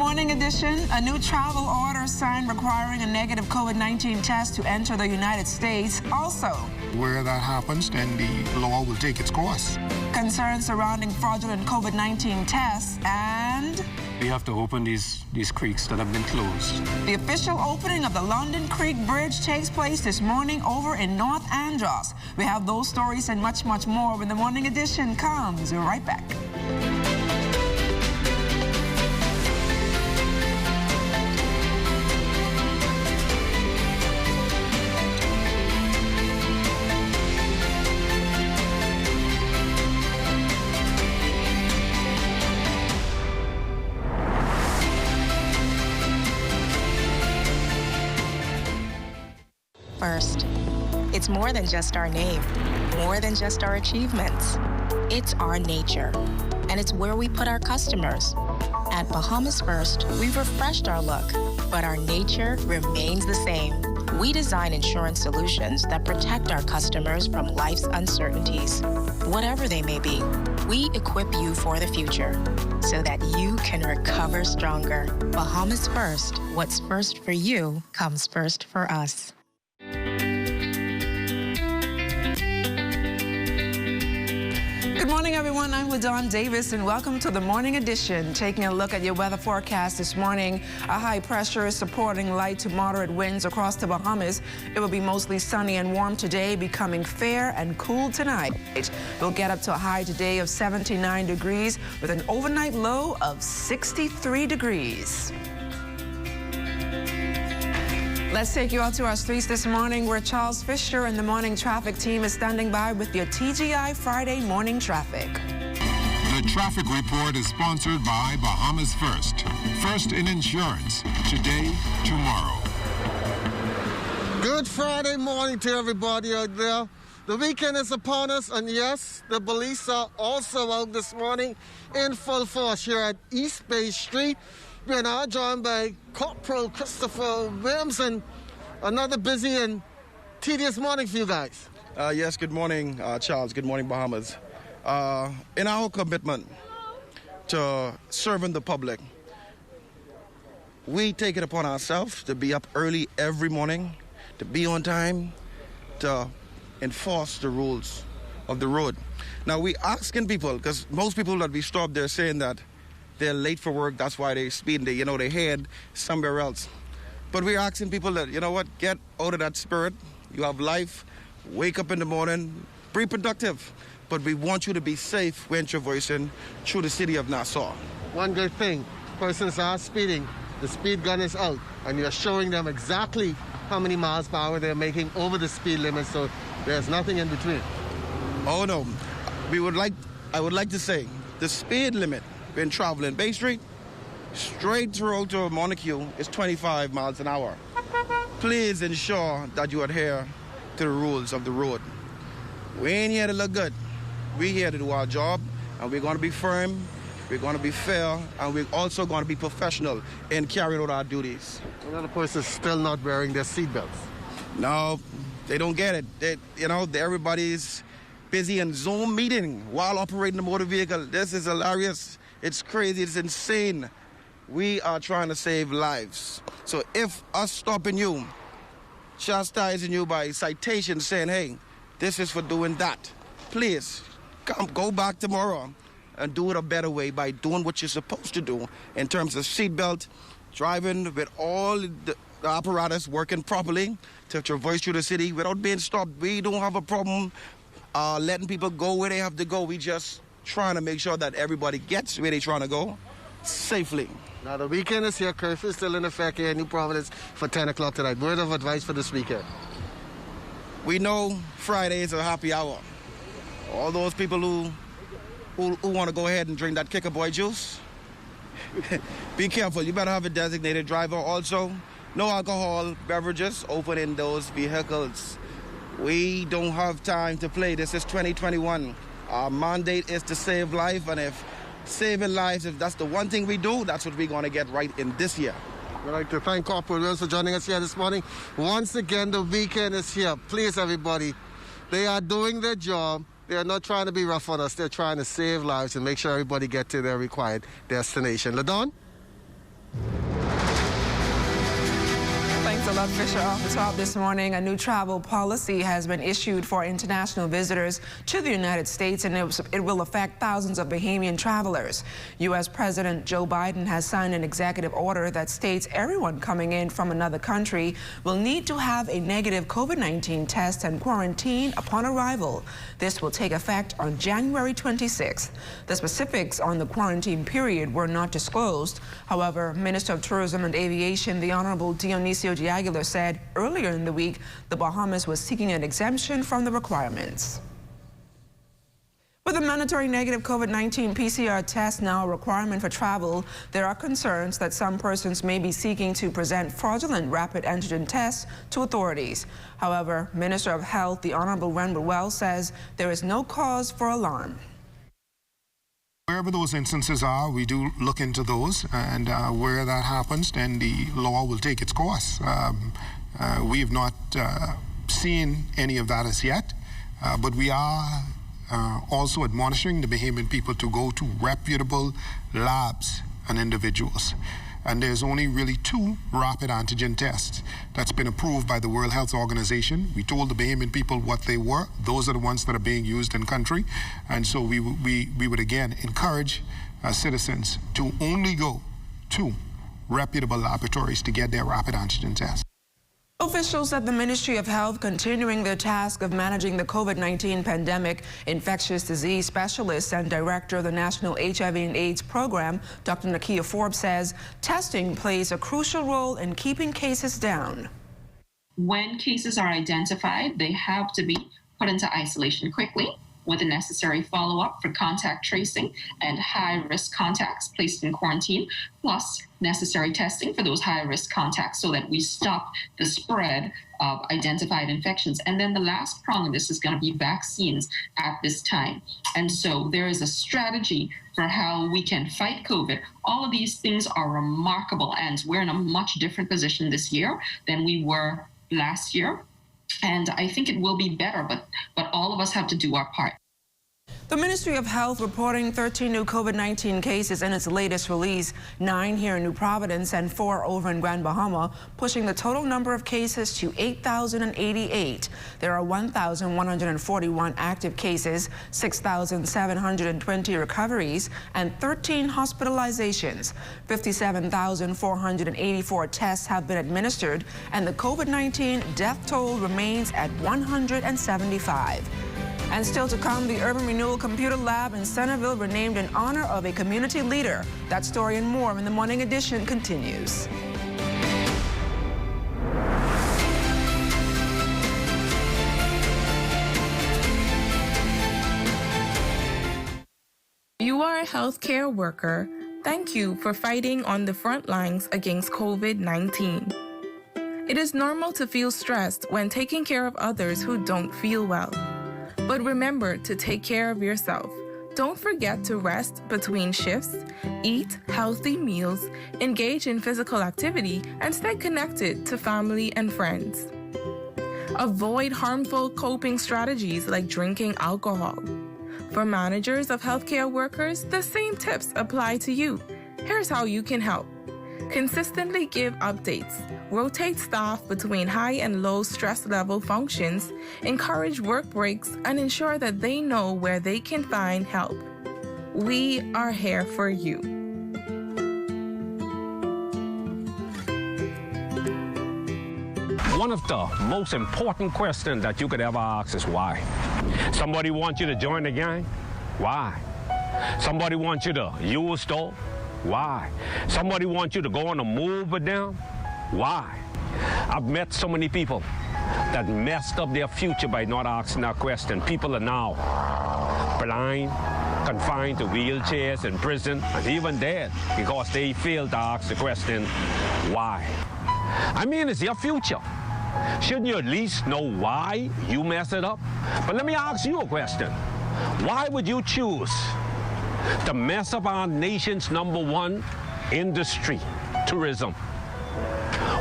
Morning Edition, a new travel order signed requiring a negative COVID-19 test to enter the United States. Also, where that happens, then the law will take its course. Concerns surrounding fraudulent COVID-19 tests, and we have to open these creeks that have been closed. The official opening of the London Creek Bridge takes place this morning over in North Andros. We have those stories and much, much more when the Morning Edition comes right back. First, it's more than just our name, more than just our achievements. It's our nature, and it's where we put our customers. At Bahamas First, we've refreshed our look, but our nature remains the same. We design insurance solutions that protect our customers from life's uncertainties, whatever they may be. We equip you for the future so that you can recover stronger. Bahamas First, what's first for you comes first for us. Good morning, everyone. I'm LaDawn Davis, and welcome to the Morning Edition. Taking a look at your weather forecast this morning, a high pressure is supporting light to moderate winds across the Bahamas. It will be mostly sunny and warm today, becoming fair and cool tonight. We'll get up to a high today of 79 degrees with an overnight low of 63 degrees. Let's take you out to our streets this morning, where Charles Fisher and the morning traffic team is standing by with your TGI Friday morning traffic. The traffic report is sponsored by Bahamas First. First in insurance, today, tomorrow. Good Friday morning to everybody out there. The weekend is upon us, and yes, the police are also out this morning in full force here at East Bay Street. We are now joined by Corporal Christopher Williamson. Another busy and tedious morning for you guys. Yes, good morning, Charles. Good morning, Bahamas. In our commitment to serving the public, we take it upon ourselves to be up early every morning, to be on time, to enforce the rules of the road. Now, we asking people, because most people that we stop, they're saying that they're late for work, that's why they speed, they head somewhere else. But we're asking people that, get out of that spirit. You have life, wake up in the morning, be productive. But we want you to be safe when traversing through the city of Nassau. One good thing, persons are speeding, the speed gun is out, and you're showing them exactly how many miles per hour they're making over the speed limit, so there's nothing in between. Oh no, I would like to say the speed limit when traveling Bay Street, straight through to Montague is 25 miles an hour. Please ensure that you adhere to the rules of the road. We ain't here to look good. We're here to do our job, and we're going to be firm, we're going to be fair, and we're also going to be professional in carrying out our duties. Another person is still not wearing their seatbelts. No, they don't get it. Everybody's busy in Zoom meeting while operating the motor vehicle. This is hilarious. It's crazy. It's insane. We are trying to save lives. So if us stopping you, chastising you by citation saying, hey, this is for doing that, please go back tomorrow and do it a better way by doing what you're supposed to do in terms of seatbelt, driving with all the apparatus working properly to traverse through the city without being stopped. We don't have a problem letting people go where they have to go. We just trying to make sure that everybody gets where they're trying to go safely. Now, the weekend is here. Curfew is still in effect here in New Providence for 10 o'clock tonight. Word of advice for this weekend? We know Friday is a happy hour. All those people who want to go ahead and drink that Kicker Boy juice, be careful. You better have a designated driver. Also, no alcohol beverages open in those vehicles. We don't have time to play. This is 2021. Our mandate is to save life, and if saving lives, if that's the one thing we do, that's what we're going to get right in this year. We'd like to thank Corporal Wills for joining us here this morning. Once again, the weekend is here. Please, everybody, they are doing their job. They are not trying to be rough on us. They're trying to save lives and make sure everybody get to their required destination. LaDawn? alert, Fisher, off the top this morning. A new travel policy has been issued for international visitors to the United States, and it will affect thousands of Bahamian travelers. U.S. President Joe Biden has signed an executive order that states everyone coming in from another country will need to have a negative COVID-19 test and quarantine upon arrival. This will take effect on January 26th. The specifics on the quarantine period were not disclosed. However, Minister of Tourism and Aviation, the Honorable Dionisio de Aguilar, said earlier in the week the Bahamas was seeking an exemption from the requirements. With a mandatory negative COVID-19 PCR test now a requirement for travel, there are concerns that some persons may be seeking to present fraudulent rapid antigen tests to authorities. However, Minister of Health, the Honorable Renwood Wells, says there is no cause for alarm. Wherever those instances are, we do look into those, and where that happens, then the law will take its course. We have not seen any of that as yet, but we are also admonishing the Bahamian people to go to reputable labs and individuals. And there's only really 2 rapid antigen tests that's been approved by the World Health Organization. We told the Bahamian people what they were. Those are the ones that are being used in country. And so we would again encourage citizens to only go to reputable laboratories to get their rapid antigen test. Officials at the Ministry of Health continuing their task of managing the COVID-19 pandemic. Infectious disease specialist and director of the National HIV and AIDS program, Dr. Nakia Forbes, says testing plays a crucial role in keeping cases down. When cases are identified, they have to be put into isolation quickly with the necessary follow-up for contact tracing and high-risk contacts placed in quarantine, plus necessary testing for those high-risk contacts so that we stop the spread of identified infections. And then the last prong of this is going to be vaccines at this time. And so there is a strategy for how we can fight COVID. All of these things are remarkable, and we're in a much different position this year than we were last year. And I think it will be better, but all of us have to do our part. The Ministry of Health reporting 13 new COVID-19 cases in its latest release, 9 here in New Providence and 4 over in Grand Bahama, pushing the total number of cases to 8,088. There are 1,141 active cases, 6,720 recoveries, and 13 hospitalizations. 57,484 tests have been administered, and the COVID-19 death toll remains at 175. And still to come, the Urban Renewal Computer Lab in Centerville renamed in honor of a community leader. That story and more in the Morning Edition continues. You are a healthcare worker. Thank you for fighting on the front lines against COVID-19. It is normal to feel stressed when taking care of others who don't feel well. But remember to take care of yourself. Don't forget to rest between shifts, eat healthy meals, engage in physical activity, and stay connected to family and friends. Avoid harmful coping strategies like drinking alcohol. For managers of healthcare workers, the same tips apply to you. Here's how you can help. Consistently give updates, rotate staff between high and low stress level functions, encourage work breaks, and ensure that they know where they can find help. We are here for you. One of the most important questions that you could ever ask is why. Somebody wants you to join the gang? Why? Somebody wants you to use dope? Why? Somebody wants you to go on a move with them? Why? I've met so many people that messed up their future by not asking that question. People are now blind, confined to wheelchairs in prison, and even dead because they failed to ask the question, why? I mean, it's your future. Shouldn't you at least know why you messed it up? But let me ask you a question. Why would you choose to mess up our nation's #1 industry, tourism?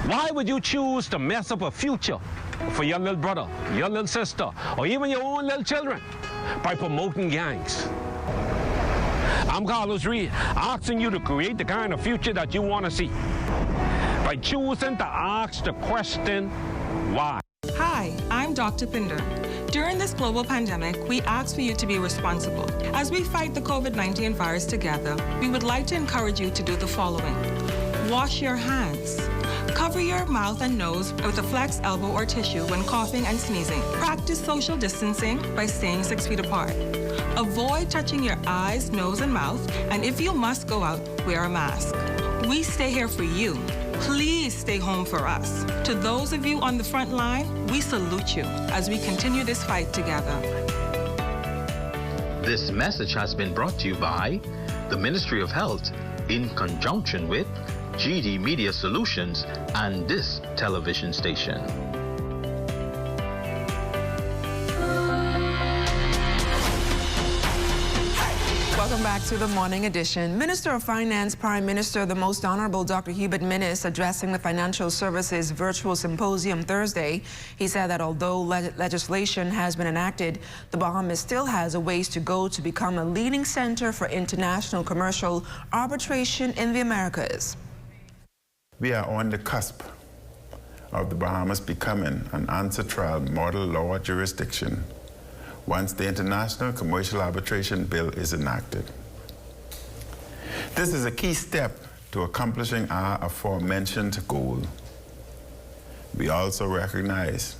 Why would you choose to mess up a future for your little brother, your little sister, or even your own little children by promoting gangs? I'm Carlos Reed, asking you to create the kind of future that you want to see by choosing to ask the question, why? Hi, I'm Dr. Pinder. During this global pandemic, we ask for you to be responsible. As we fight the COVID-19 virus together, we would like to encourage you to do the following. Wash your hands. Cover your mouth and nose with a flex elbow or tissue when coughing and sneezing. Practice social distancing by staying 6 feet apart. Avoid touching your eyes, nose, and mouth, and if you must go out, wear a mask. We stay here for you. Please stay home for us. To those of you on the front line, we salute you as we continue this fight together. This message has been brought to you by the Ministry of Health in conjunction with GD Media Solutions and this television station. Welcome back to the Morning Edition. Minister of Finance, Prime Minister, the Most Honorable Dr. Hubert Minnis, addressing the Financial Services Virtual Symposium Thursday. He said that although legislation has been enacted, the Bahamas still has a ways to go to become a leading center for international commercial arbitration in the Americas. We are on the cusp of the Bahamas becoming an ancestral model law jurisdiction once the International Commercial Arbitration Bill is enacted. This is a key step to accomplishing our aforementioned goal. We also recognize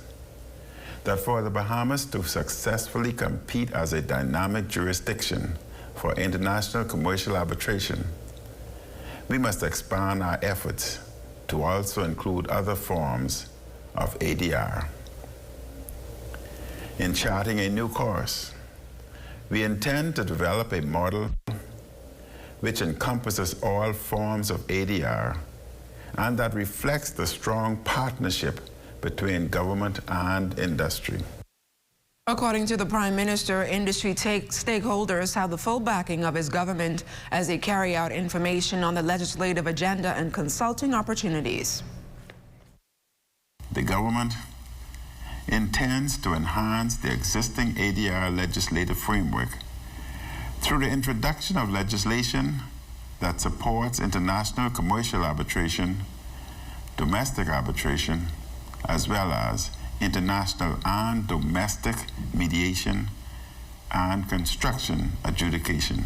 that for the Bahamas to successfully compete as a dynamic jurisdiction for international commercial arbitration, we must expand our efforts to also include other forms of ADR. In charting a new course, we intend to develop a model which encompasses all forms of ADR and that reflects the strong partnership between government and industry. According to the Prime Minister, industry stakeholders have the full backing of his government as they carry out information on the legislative agenda and consulting opportunities. The government intends to enhance the existing ADR legislative framework through the introduction of legislation that supports international commercial arbitration, domestic arbitration, as well as international and domestic mediation and construction adjudication.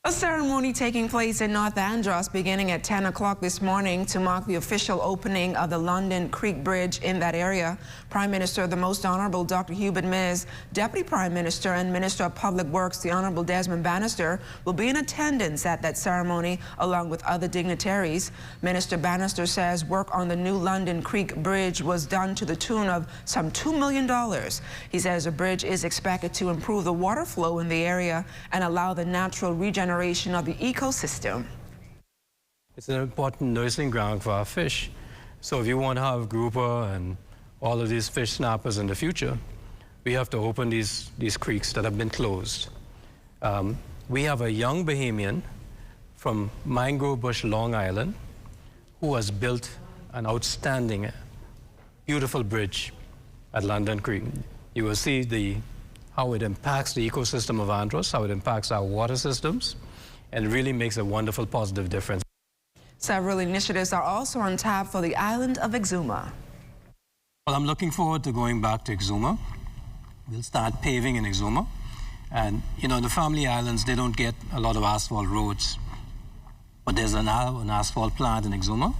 A ceremony taking place in North Andros beginning at 10 o'clock this morning to mark the official opening of the London Creek Bridge in that area. Prime Minister, the Most Honorable Dr. Hubert Minnis, Deputy Prime Minister and Minister of Public Works, the Honorable Desmond Bannister, will be in attendance at that ceremony along with other dignitaries. Minister Bannister says work on the new London Creek Bridge was done to the tune of some $2 million. He says the bridge is expected to improve the water flow in the area and allow the natural regeneration of the ecosystem. It's an important nursing ground for our fish. So if you want to have grouper and all of these fish snappers in the future, we have to open these creeks that have been closed. We have a young Bahamian from Mangrove Bush, Long Island, who has built an outstanding, beautiful bridge at London Creek. You will see how it impacts the ecosystem of Andros, how it impacts our water systems, and really makes a wonderful positive difference. Several initiatives are also on tap for the island of Exuma. Well, I'm looking forward to going back to Exuma. We'll start paving in Exuma. And, you know, the family islands, they don't get a lot of asphalt roads. But there's now an asphalt plant in Exuma.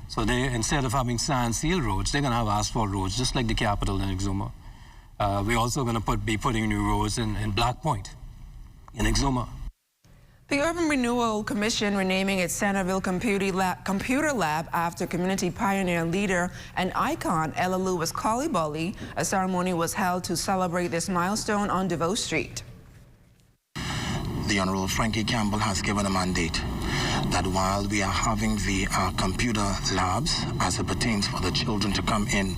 So they, instead of having sand seal roads, they're going to have asphalt roads, just like the capital in Exuma. We're also going to be putting new roads in Black Point, in Exuma. The Urban Renewal Commission renaming its Centerville Computer Lab after community pioneer, leader, and icon Ella Lewis Coulibaly. A ceremony was held to celebrate this milestone on DeVoe Street. The Honorable Frankie Campbell has given a mandate that while we are having the computer labs as it pertains for the children to come in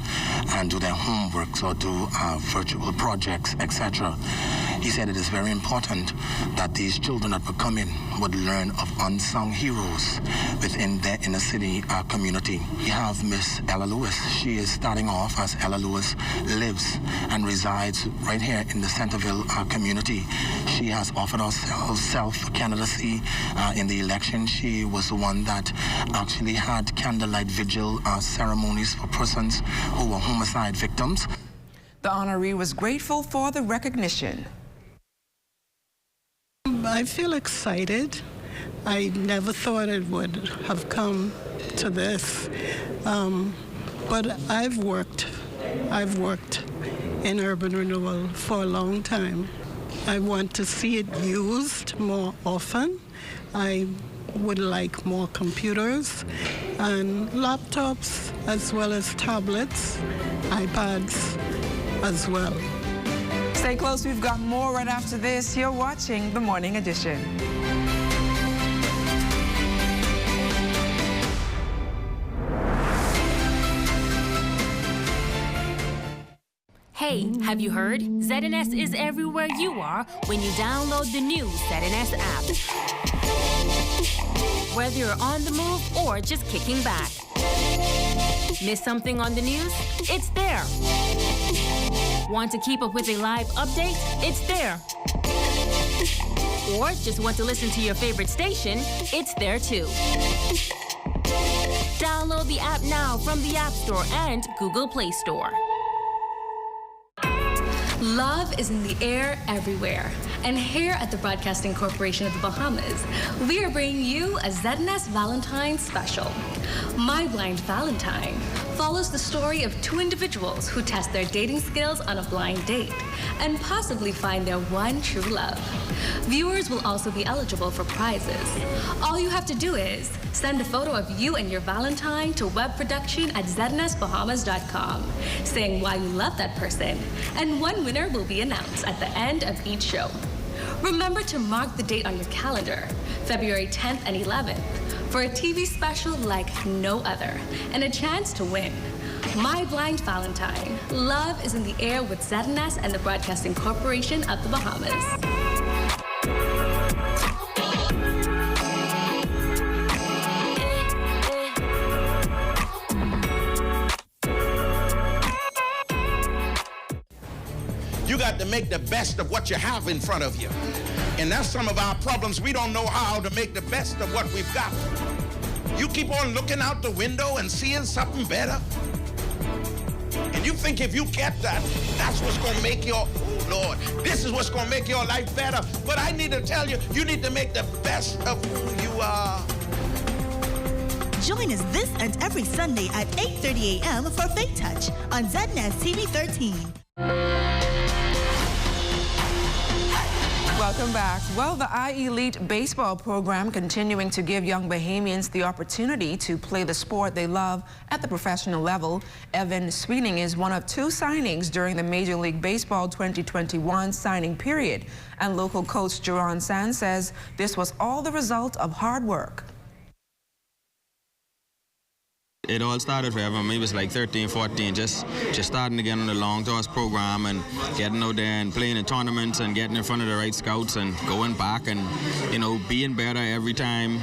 and do their homework or do virtual projects, etc., He said it is very important that these children that would come in would learn of unsung heroes within their inner city community. We have Miss Ella Lewis. She is starting off as Ella Lewis lives and resides right here in the Centerville community. She has offered herself self-candidacy in the election. She was the one that actually had candlelight vigil ceremonies for persons who were homicide victims. The honoree was grateful for the recognition. I feel excited. I never thought it would have come to this, but I've worked in urban renewal for a long time. I want to see it used more often. I would like more computers and laptops, as well as tablets, iPads as well. Stay close, we've got more right after this. You're watching The Morning Edition. Hey, have you heard? ZNS is everywhere you are when you download the new ZNS app. Whether you're on the move or just kicking back. Miss something on the news? It's there. Want to keep up with a live update? It's there. Or just want to listen to your favorite station? It's there too. Download the app now from the App Store and Google Play Store. Love is in the air everywhere. And here at the Broadcasting Corporation of the Bahamas, we are bringing you a ZNS Valentine special. My Blind Valentine follows the story of two individuals who test their dating skills on a blind date and possibly find their one true love. Viewers will also be eligible for prizes. All you have to do is send a photo of you and your Valentine to webproduction@znsbahamas.com, saying why you love that person, and one winner will be announced at the end of each show. Remember to mark the date on your calendar, February 10th and 11th, for a TV special like no other and a chance to win. My Blind Valentine. Love is in the air with ZNS and the Broadcasting Corporation of the Bahamas. You got to make the best of what you have in front of you. And that's some of our problems. We don't know how to make the best of what we've got. You keep on looking out the window and seeing something better. And you think if you get that, that's what's going to make your, oh Lord, this is what's going to make your life better. But I need to tell you, you need to make the best of who you are. Join us this and every Sunday at 8:30 a.m. for Faith Touch on ZNS TV 13. Welcome back. Well, the iElite baseball program continuing to give young Bahamians the opportunity to play the sport they love at the professional level. Evan Sweeting is one of two signings during the Major League Baseball 2021 signing period. And local coach Jerron Sands says this was all the result of hard work. It all started for Evan. He was like 13, 14, just starting to get on the long toss program and getting out there and playing in tournaments and getting in front of the right scouts and going back and, you know, being better every time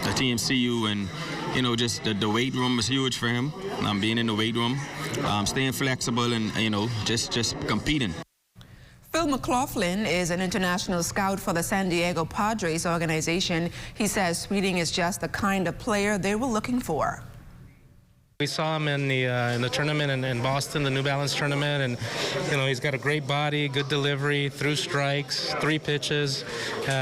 the team see you. And, you know, just the weight room was huge for him. Being in the weight room, staying flexible and, you know, just competing. Phil McLaughlin is an international scout for the San Diego Padres organization. He says Sweeting is just the kind of player they were looking for. We saw him in the tournament in Boston, the New Balance tournament, and you know he's got a great body, good delivery, through strikes, 3 pitches.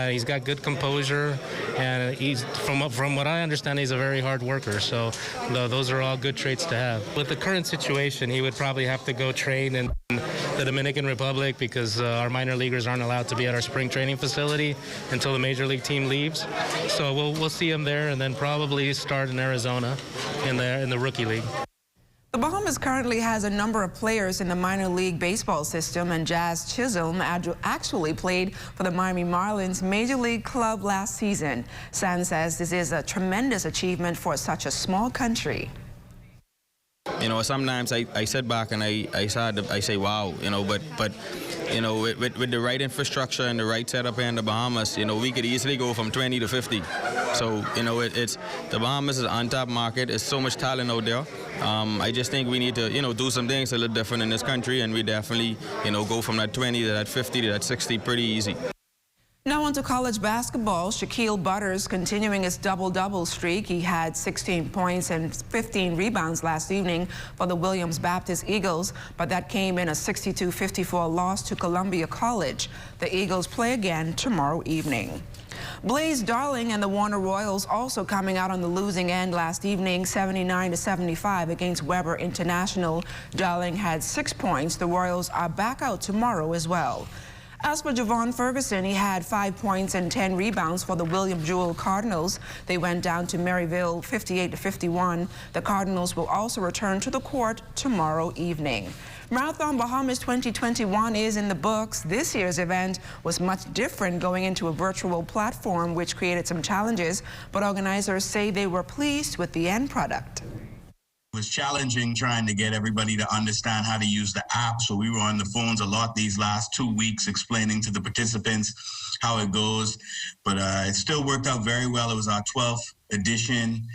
He's got good composure, and he's from what I understand, he's a very hard worker. So those are all good traits to have. With the current situation, he would probably have to go train in the Dominican Republic because our minor leaguers aren't allowed to be at our spring training facility until the major league team leaves. So we'll see him there, and then probably start in Arizona in the rookie league. The Bahamas currently has a number of players in the minor league baseball system, and Jazz Chisholm actually played for the Miami Marlins Major League club last season. San says this is a tremendous achievement for such a small country. sometimes I sit back and I say, wow, but with the right infrastructure and the right setup here in the Bahamas, we could easily go from 20 to 50. So, it's the Bahamas is an untapped market. There's so much talent out there. I just think we need to, do some things a little different in this country, and we definitely, go from that 20 to that 50 to that 60 pretty easy. Now on to college basketball. Shaquille Butters continuing his double-double streak. He had 16 points and 15 rebounds last evening for the Williams Baptist Eagles, but that came in a 62-54 loss to Columbia College. The Eagles play again tomorrow evening. Blaze Darling and the Warner Royals also coming out on the losing end last evening, 79-75 against Weber International. Darling had 6 points. The Royals are back out tomorrow as well. As for Javon Ferguson, he had 5 points and 10 rebounds for the William Jewell Cardinals. They went down to Maryville 58-51. The Cardinals will also return to the court tomorrow evening. Marathon Bahamas 2021 is in the books. This year's event was much different, going into a virtual platform, which created some challenges, but organizers say they were pleased with the end product. It was challenging trying to get everybody to understand how to use the app, so we were on the phones a lot these last 2 weeks explaining to the participants how it goes, but it still worked out very well. It was our 12th edition.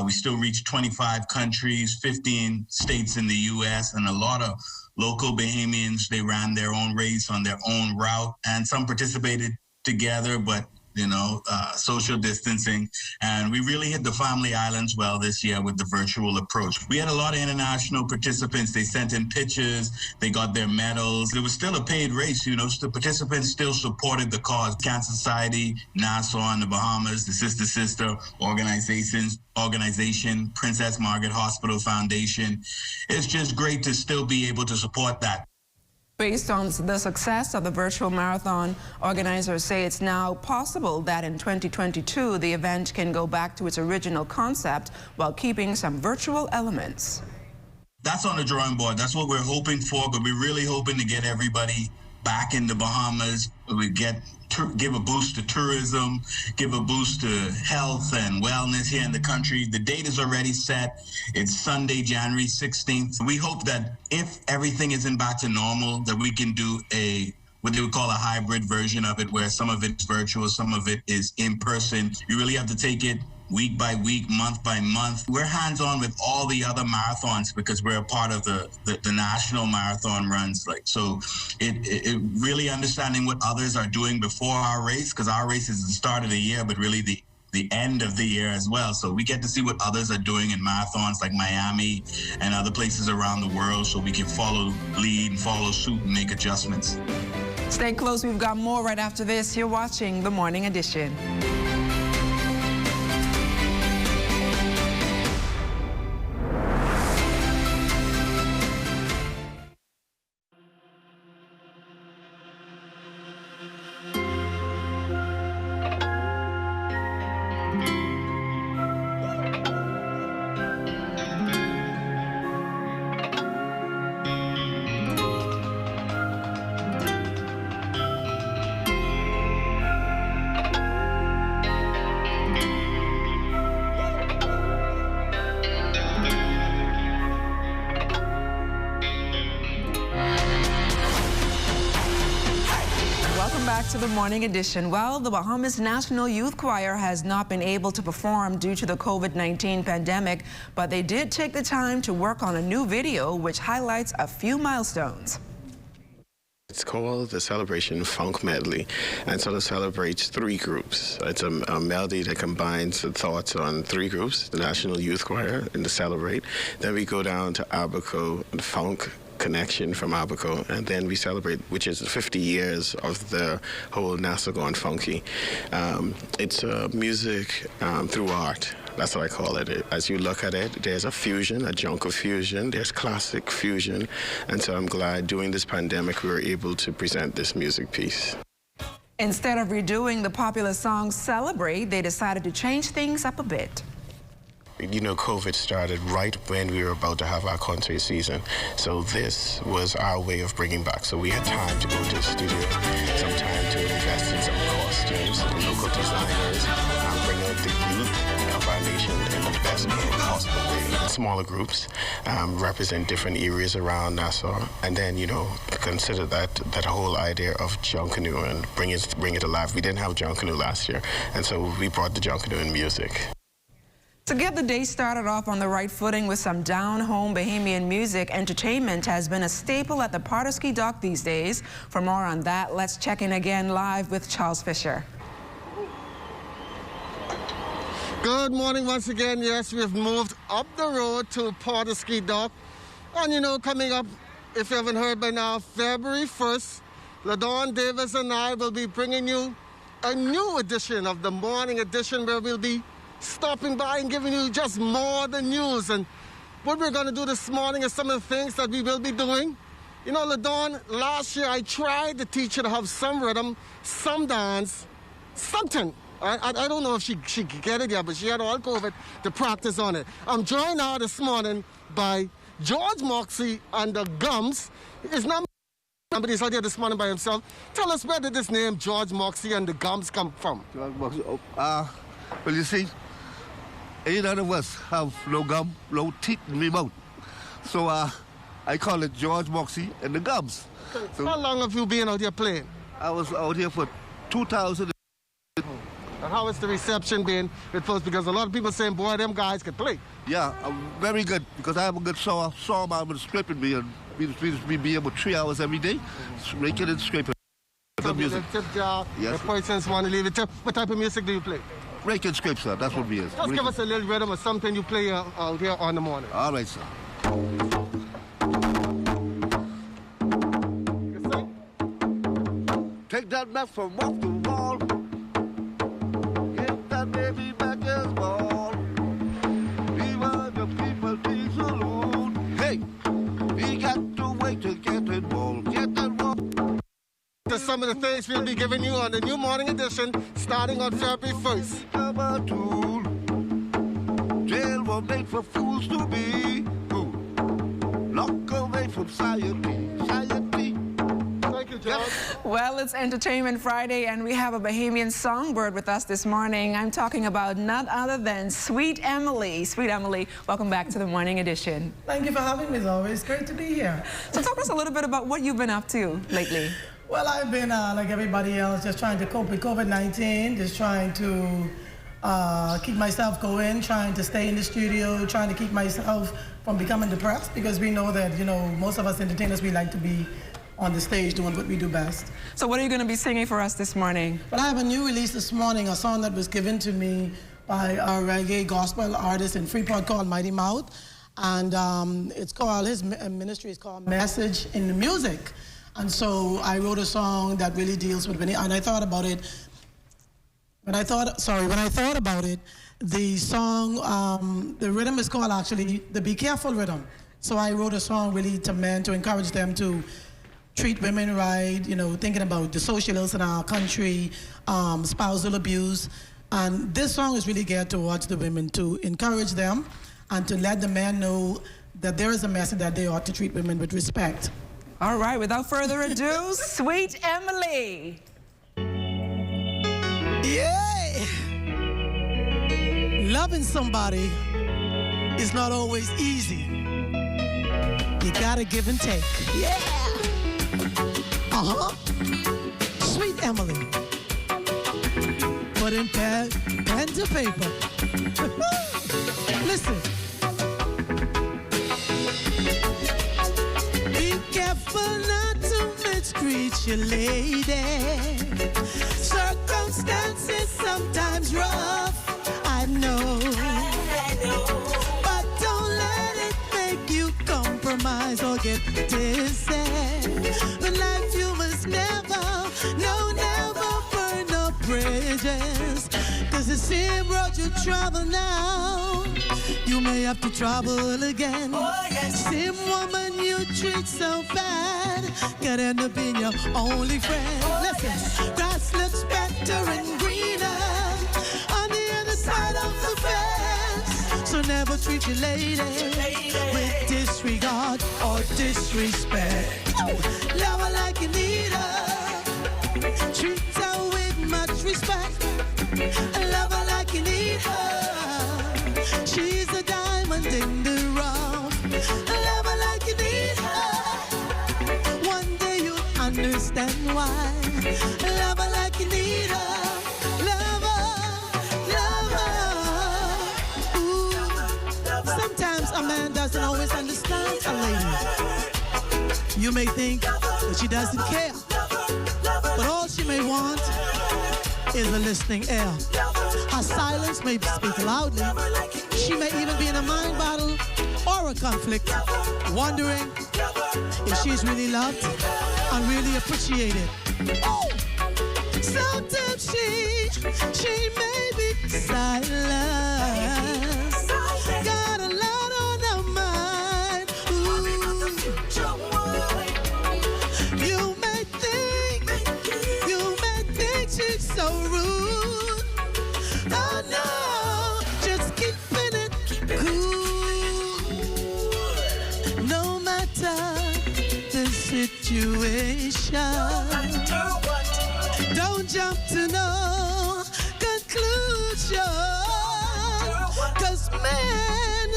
We still reached 25 countries, 15 states in the U.S., and a lot of local Bahamians. They ran their own race on their own route, and some participated together, but social distancing. And we really hit the Family Islands well this year with the virtual approach. We had a lot of international participants. They sent in pictures. They got their medals. It was still a paid race, The participants still supported the cause. Cancer Society, Nassau in the Bahamas, the Sister organization, Princess Margaret Hospital Foundation. It's just great to still be able to support that. Based on the success of the virtual marathon, organizers say it's now possible that in 2022, the event can go back to its original concept while keeping some virtual elements. That's on the drawing board. That's what we're hoping for, but we're really hoping to get everybody back in the Bahamas. We give a boost to tourism, give a boost to health and wellness here in the country. The date is already set. It's Sunday, January 16th. We hope that if everything isn't back to normal, that we can do what they would call a hybrid version of it, where some of it's virtual, some of it is in person. You really have to take it week by week, month by month. We're hands-on with all the other marathons because we're a part of the national marathon runs. So it really understanding what others are doing before our race, because our race is the start of the year, but really the end of the year as well. So we get to see what others are doing in marathons like Miami and other places around the world, so we can lead and follow suit and make adjustments. Stay close. We've got more right after this. You're watching The Morning Edition. Back to the Morning Edition. Well, the Bahamas National Youth Choir has not been able to perform due to the COVID-19 pandemic, but they did take the time to work on a new video which highlights a few milestones. It's called the Celebration Funk Medley, and so it celebrates 3 groups. It's a melody that combines the thoughts on 3 groups, the National Youth Choir and the Celebrate. Then we go down to Abaco and Funk Connection from Abaco, and then we celebrate, which is 50 years of the whole Nassau Gone Funky. It's music through art. That's what I call it. As you look at it, there's a fusion, a junk of fusion, there's classic fusion, and so I'm glad during this pandemic we were able to present this music piece. Instead of redoing the popular song Celebrate, they decided to change things up a bit. COVID started right when we were about to have our concert season. So this was our way of bringing back. So we had time to go to the studio, some time to invest in some costumes, the local designers, and bring out the youth of our nation in the best possible way. smaller groups, represent different areas around Nassau, and then, consider that whole idea of Junkanoo and bring it alive. We didn't have Junkanoo last year, and so we brought the Junkanoo in music. To get the day started off on the right footing with some down-home Bahamian music, entertainment has been a staple at the Pardusky Dock these days. For more on that, let's check in again live with Charles Fisher. Good morning once again. Yes, we've moved up the road to Pardusky Dock. And coming up, if you haven't heard by now, February 1st, LaDawn Davis and I will be bringing you a new edition of the Morning Edition, where we'll be stopping by and giving you just more than news. And what we're going to do this morning is some of the things that we will be doing. LaDawn, last year I tried to teach her to have some rhythm, some dance, something. I don't know if she could get it yet, but she had all COVID to practice on it. I'm joined now this morning by George Moxie and the Gums. It's not somebody's out here this morning by himself. Tell us, where did this name George Moxie and the Gums come from? George Moxie, well, you see, none of us have no gum, no teeth in my mouth. So I call it George Moxie and the Gums. So, how long have you been out here playing? I was out here for 2000. And how is the reception been with folks? Because a lot of people saying, boy, them guys can play. Yeah, very good, because I have a good sawman with scraping me, and we be able 3 hours every day, raking and scraping. So music. The tip jar, yes. The persons want to leave it. What type of music do you play? Rake and scrape, sir. That's what we is. Just give us a little rhythm or something you play out here on the morning. All right, sir. Take that mess from off the wall. Get that baby back as ball. We were the people be salute. Hey, we got to wait to get it ball. Get that ball. To some of the things we'll be giving you on the new Morning Edition, starting on February 1st. Jail was made for fools to be. Lock away from society. Thank you, George. Well, it's Entertainment Friday, and we have a Bahamian songbird with us this morning. I'm talking about none other than Sweet Emily. Sweet Emily, welcome back to the Morning Edition. Thank you for having me. It's always great to be here. So talk to us a little bit about what you've been up to lately. Well, I've been, like everybody else, just trying to cope with COVID-19, just trying to keep myself going, trying to stay in the studio, trying to keep myself from becoming depressed, because we know that, most of us entertainers, we like to be on the stage doing what we do best. So what are you going to be singing for us this morning? Well, I have a new release this morning, a song that was given to me by a reggae gospel artist in Freeport called Mighty Mouth. And it's called, his ministry is called Message in the Music. And so I wrote a song that really deals with, and I thought about it, when I thought about it, the song, the rhythm is called actually the Be Careful rhythm. So I wrote a song really to men, to encourage them to treat women right, thinking about the social ills in our country, spousal abuse. And this song is really geared towards the women, to encourage them and to let the men know that there is a message that they ought to treat women with respect. All right, without further ado, Sweet Emily. Yeah! Loving somebody is not always easy. You gotta give and take. Yeah! Sweet Emily. Put in pen to paper. Listen. Be careful not to mistreat your lady. Circumstances sometimes rough, I know. But don't let it make you compromise or get dizzy. In life you must never burn up bridges. 'Cause the same road you travel now, you may have to travel again. Same woman you treat so bad could end up being your only friend. Listen, grass looks better and greener on the other side of the fence. So never treat your lady with disregard or disrespect. Love her like you need her. Treat her with much respect. Love her like you need her. She's a diamond in the understand why. Love her like you need her. Love her. Ooh. Sometimes a man doesn't always understand a lady. You may think that she doesn't care, but all she may want is a listening ear. Her silence may speak loudly. She may even be in a mind battle or a conflict, wondering if she's really loved and really appreciated. Oh! Sometimes she may be silent. Got a lot on her mind. Ooh. You may think she's so rude. Oh no, just keeping it cool. No matter the situation, don't jump to no conclusion. 'Cause men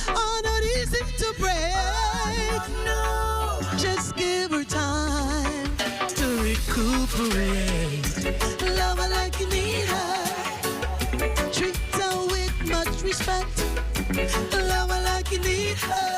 are not easy to break. Just give her time to recuperate. Love her like you need her. Treat her with much respect. Love her like you need her.